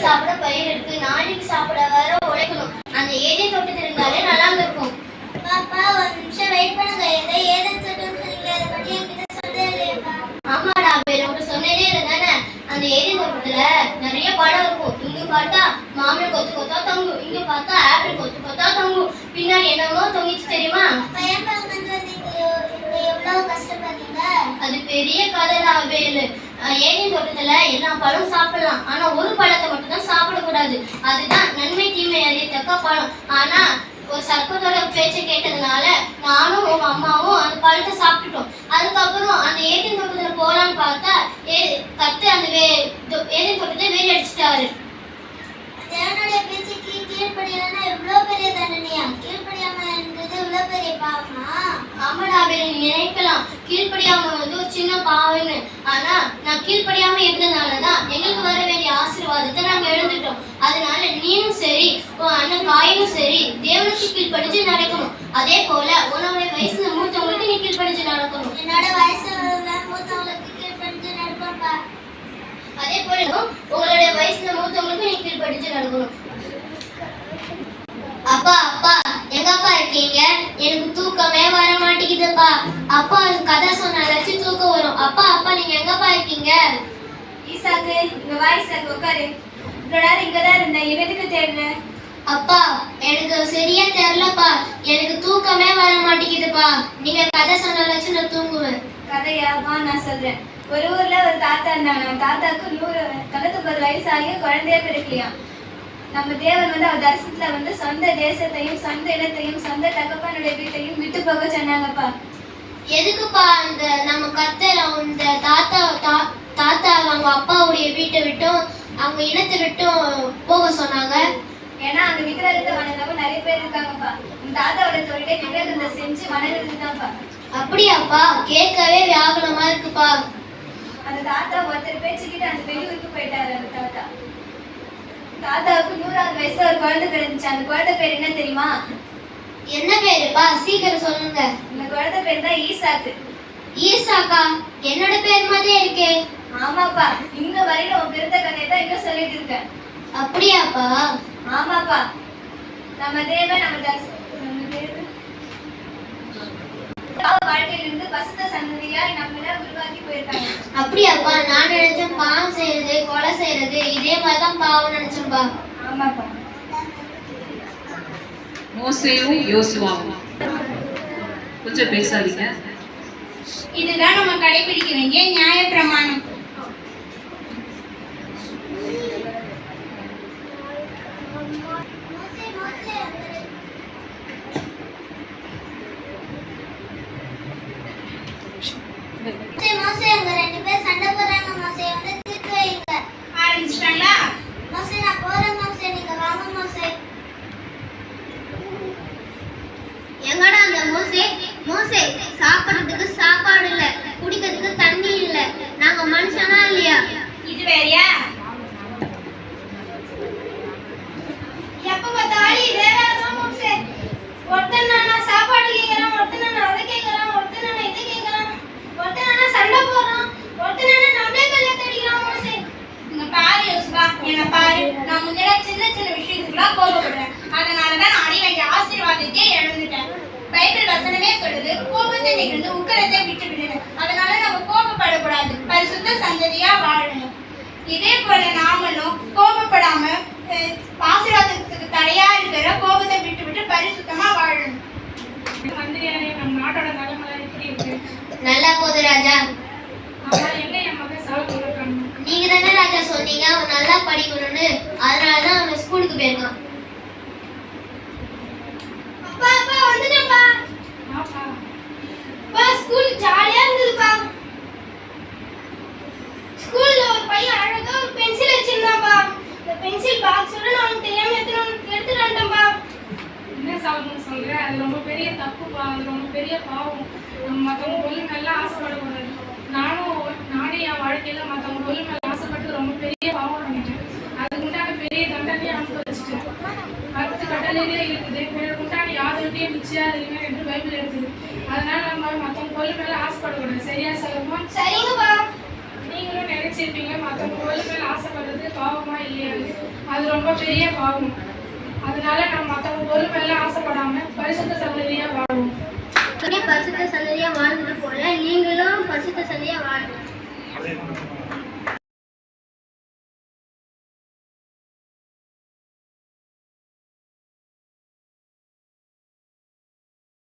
சாப்பிட பயிர் இருக்கு, நாளைக்கு சாப்பிட வேற உழைக்கணும். அந்த ஏதேன் தோட்டத்தில் இருந்தாலே நல்லா இருக்கும். பாப்பா ஒரு நிமிஷம் வெயிட் பண்ணுங்க. எதை ஏதேன் தோட்டம் சொன்னீங்களே அதை பத்தி என்கிட்ட சொல்லவே இல்லையாப்பா? ஆமாடா, உனக்கு சொன்னதே இல்லை தானே. அந்த ஏதேன் தோட்டத்துல நிறைய பழம் இருக்கும். இங்க பார்த்தா மாம்பழம் கொத்து கொத்தா தொங்கும், இங்க பார்த்தா ஆப்பிள் கொத்து கொத்தா தொங்கும், பின்னாடி என்னமோ தொங்கிச்சு தெரியுமா? எவ்வளவு கஷ்டப்படுறீங்க. அது பெரிய கதைடா வேலு. ஏதேன் தோட்டத்துல எல்லா பழம் சாப்பிடலாம், ஆனா ஒரு பழத்தை மட்டும் தான் சாப்பிடக்கூடாது. அதுதான் நன்மை தீமை அறியத்தக்க பழம். ஆனா ஒரு சர்ப்பத்தோட பேச்சை கேட்டதுனால நானும் உங்க அம்மாவும் அந்த பழத்தை சாப்பிட்டுட்டோம். அதுக்கப்புறம் அந்த ஏதேன் தோட்டத்துல போலான்னு பார்த்தா கத்து அந்த ஏதேன் தோட்டத்தை வேலி அடிச்சுட்டாரு. தேவனுடைய பேச்சுக்கு கீழ்ப்படியலன்னா எவ்வளவு பெரிய தண்டனையா? கீழ்ப்படியாம இருந்தது இவ்வளவு பெரிய பாவமா? ஆமாடா, நினைக்கலாம் கீழ்ப்படியாம வந்து ஒரு சின்ன பாவம்னு. ஆனா நான் கீழ்ப்படியாம இருந்ததுனாலதான் எங்களுக்கு வர வேண்டிய ஆசீர்வாதத்தை நாங்க எழுந்துட்டோம். அதனால நீயும் சரி, உன் அண்ணன் காயும் சரி, தேவனுக்கு கீழ்ப்படிச்சு நடக்கணும். அதே போல உன்னோட வயசுல மூத்தவங்களுக்கு நீ கீழ்ப்படிச்சு நடக்கணும். என்னோட வயசுல மூத்தவங்களுக்கு கீழ்ப்படிச்சு நடப்பா. அதே போல உங்களுடைய வயசுல மூத்தவங்களுக்கு நீ கீழ்ப்படிச்சு நடக்கணும். அப்பா அப்பா எங்கப்பா இருக்கீங்க? எனக்கு தூக்கமே வர மாட்டேங்குதுப்பா. அப்பா கதை சொன்னாச்சு தூக்கம் வரும். அப்பா அப்பா நீங்க எங்கப்பா இருக்கீங்க? ஈசாக்கு, இங்க வா ஈசாக்கு, உட்காரு. இவ்வளவு நேரம் இங்கதான் இருந்தேன், எதுக்கு தேடுறேன்? அப்பா எனக்கு சரியா தெரியலப்பா, எனக்கு தூக்கமே வர மாட்டேங்குதுப்பா. நீங்க கதை சொன்னாச்சு நான் தூங்குவேன். கதையா? வா நான் சொல்றேன். ஒரு ஊர்ல ஒரு தாத்தா இருந்தாங்க. தாத்தாக்கு 190 வயசு ஆகி குழந்தைய பிறக்கலையா. நம்ம தேவன் வந்து அவர் தரிசனத்துல வந்து சொந்த தேசத்தையும் சொந்த இடத்தையும் சொந்த தகப்பனுடைய வீட்டையும் விட்டு போக சொன்னாங்கப்பா. எதுக்குப்பா அந்த நம்ம கத்தர் அந்த தாத்தா அவங்க அப்பாவுடைய வீட்டை விட்டும் அவங்க இனத்தை விட்டும் போக சொன்னாங்க? ஏன்னா அந்த விக்கிரகத்தை வணங்காம நிறைய பேர் இருக்காங்கப்பா. இந்த தாத்தாவோட தொழிலை விக்கிரகத்தை செஞ்சு வணங்குறதுதான்ப்பா. அப்படியாப்பா? கேட்கவே வியாகுலமா இருக்குப்பா. அந்த தாத்தா ஒருத்தர் பேச்சுக்கிட்டு அந்த வெளியூருக்கு போயிட்டாரு. அந்த தாத்தாவுக்கு 100வது வயசுல ஒரு குழந்தை பிறந்துச்சு. அந்த குழந்தை பேர் என்ன தெரியுமா? என்ன பேருப்பா? சீக்கிரம் சொல்லுங்க. இந்த குழந்தை பேர் தான் ஈசாக்கு. ஈசாக்கா? என்னோட பேர் மாதிரியே இருக்கே. ஆமாப்பா, இங்க வரையில உன் பிறந்த கதையை தான் இன்னும் சொல்லிட்டு இருக்கேன். அப்படியாப்பா? ஆமாப்பா, நம்ம தேவன் வாழ்க்கையிலிருந்து வசந்த சந்ததியா நம்மள உருவாக்கி போயிருக்காங்க. அப்படியாப்பா? நான் நினைச்சேன் பாவம் செய்யறது கொலை செய்யறது இதே மாதிரிதான் பாவம் நினைச்சேன்பா. ஆமாப்பா. மோசேயும் யோசுவாவும் கொஞ்சம் பேசாதீங்க. இதுதான் நம்ம கடைபிடிக்க வேண்டிய நியாய பிரமாணம். மோசே அங்க 2 பேர் சண்டை போடுறாங்க. மோசே வந்து தீர்த்து வைங்க. ஆரம்பிச்சிட்டாங்களா? மோசே நான் போறேன். மோசே நீங்க வாங்க. மோசே எங்கடா அந்த மோசே சாப்பிடுறதுக்கு சாப்பாடு இல்ல, குடிக்கிறதுக்கு தண்ணி இல்ல, நாங்க மனுஷனா இல்லையா? இது வேறயா? எப்ப பார்த்தாலும் இதே வேலைதான் மோசே. ஒருத்தன் நான் சாப்பாடு கேட்கறான், ஒருத்தன் நான் அதை கேட்கறான், ஒருத்தன் நான் இதை கேட்கறான், ஒருத்தன் நான் சண்டை போடுறான், ஒருத்தன் நம்மளே கல்யாணம் அடிக்கிறான். மோசே இங்க பாரு யோசுவா, என்ன பாரு. நான் முன்னாடி சின்ன விஷயத்துக்குலாம் கோபப்படுறேன். அதனாலதான் நான் அடைய வேண்டிய ஆசீர்வாதத்தை இழந்துட்டேன். பைபிள் வசனமே சொல்லுது, கோபத்தை நிகழ்ந்து உக்கரத்தை விட்டு விடுங்க. அதனால நம்ம கோபப்படக்கூடாது, பரிசுத்த சந்ததியா வாழணும். இதே போல நாமளும் கோபப்படாம ஆசீர்வாதத்துக்கு தடையா இருக்கிற கோபத்தை விட்டு விட்டு பரிசுத்தமா வாழணும். நம்ம நாட்டோட நிலைமை எப்படி இருக்கு? நல்லா போகுது ராஜா. என்ன என் மகன் சாப்பிட்டு நீங்க தானே ராஜா சொன்னீங்க அவன் நல்லா படிக்கணும்னு, அதனாலதான் அவன் ஸ்கூலுக்கு போயிருக்கான். அப்பா அப்பா வந்துட்டேன்ப்பா. அப்பா ஸ்கூல் ஜாலியா இருந்ததுப்பா. ஸ்கூல்ல ஒரு பையன் அழகா ஒரு பென்சில் வச்சிருந்தான்ப்பா. இந்த பென்சில் பாக்ஸோட நான் தெரியாம எடுத்துட்டு வந்துட்டேன்ப்பா. என்ன சாப்பிடணும்னு சொல்ற? அது ரொம்ப பெரிய தப்புப்பா, அது ரொம்ப பெரிய பாவம். நம்ம மற்றவங்க பொருள் மேல ஆசைப்படக்கூடாது. நானே என் வாழ்க்கையில மற்றவங்க பொருள் மேல ஆசைப்பட்டு ரொம்ப பெரிய பாவம் நினைக்கிறேன். அதுக்கு உண்டான பெரிய தண்டனையை அனுபவிச்சுட்டேன். 10 கட்டளைகளே இருக்குது, பிறகு உண்டான யாதொன்றையும் நிச்சயாதீங்க என்று பைபிள் இருக்குது. அதனால நம்ம மற்றவங்க பொருள் மேல ஆசைப்படக்கூடாது. சரியா சொல்லுமா? சரிங்கப்பா. நீங்களும் நினைச்சிருப்பீங்க மற்றவங்க பொருள் மேல ஆசைப்படுறது பாவமா இல்லையான்னு. அது ரொம்ப பெரிய பாவம். அதனால நம்ம மற்றவங்க பொருள் மேல ஆசைப்படாம பரிசுத்த சந்ததியா வாழுவோம். பரிசுத்த சந்ததியா வாழ்ந்தது போல நீங்களும் பரிசுத்த சந்ததியா வாழுங்க.